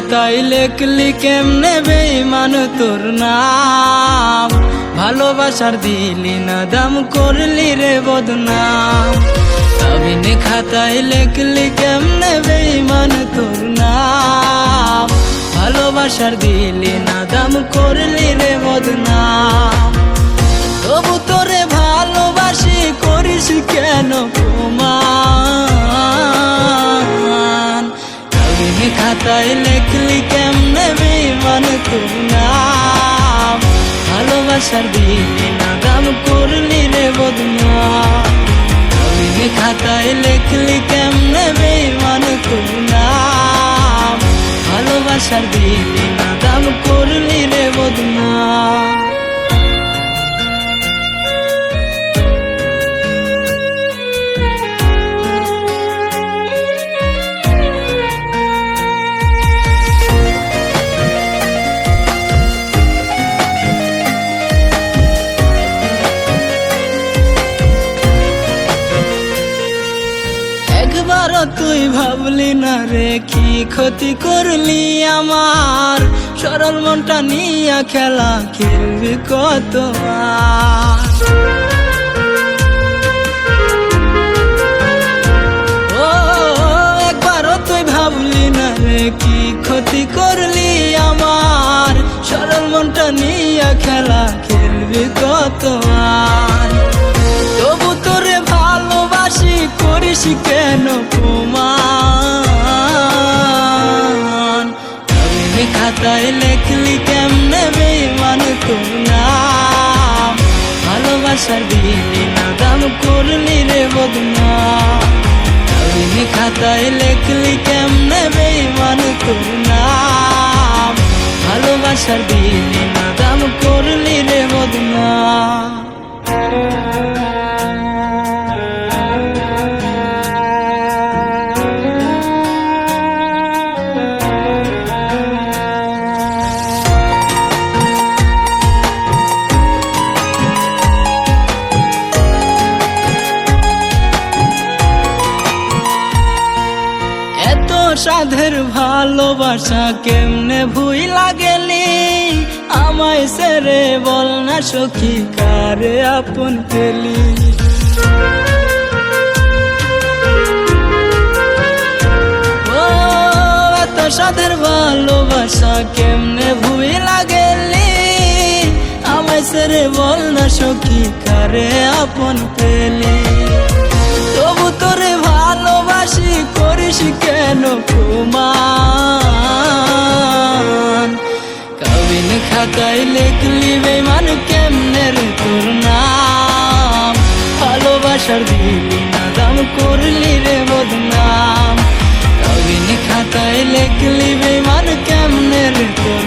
খাতায় লেখলি কেমনে বেঈমান তোর নাম, ভালোবাসার দিলি না দাম করলি রে বদনাম। কাবিনে খাতায় লেখলি কেমনে বেঈমান তোর নাম, ভালোবাসার দিলি না দাম করলি রে বদনাম। তবু তোরে ভালোবাসি করিস কেন প্রমাণ, কাবিনে খাতায় লেখলি কেমনে বেঈমান তোর নাম, ভালোবাসার দিলি না দাম করলি রে বদনাম। কাবিনে খাতায় লেখলি কেমনে বেঈমান তোর নাম, ভালোবাসার দিলি না দাম করলি রে বদনাম। একবারও তুই ভাবলি না রে কি ক্ষতি করলি আমার, সরল মনটা নিয়া খেলা খেলবি কতবার। ও একবারও তুই ভাবলি না রে কি ক্ষতি করলি আমার, সরল মনটা নিয়া খেলা খেলবি কতবার। তবু তোরে ভালোবাসি করিস কেন প্রমাণ, কাবিনে খাতায় লেখলি কেমনে বেঈমান তোর নাম, ভালোবাসার দিলি না দাম করলি রে বদনাম। কাবিনে খাতায় লেখলি কেমনে বেঈমান তোর নাম, ভালোবাসার দিলি না দাম করলি রে বদনাম। সাধের ভালোবাসা কেমনে ভুইলা গেলি, আমায় সেরে বল না সখী কারে আপন পেলি। ও এত সাধের ভালোবাসা কেমনে ভুইলা গেলি, আমায় সেরে বল না সখী কারে আপন পেলি। তবু তোরে ভালোবাসি করিস কেন প্রমাণ, কাবিনে খাতায় লেখলি বেঈমান কেমনে রে তোর নাম, ভালোবাসার দিলি না দাম করলি রে বদনাম। কাবিনে খাতায় লেখলি বেঈমান কেমনে রে তোর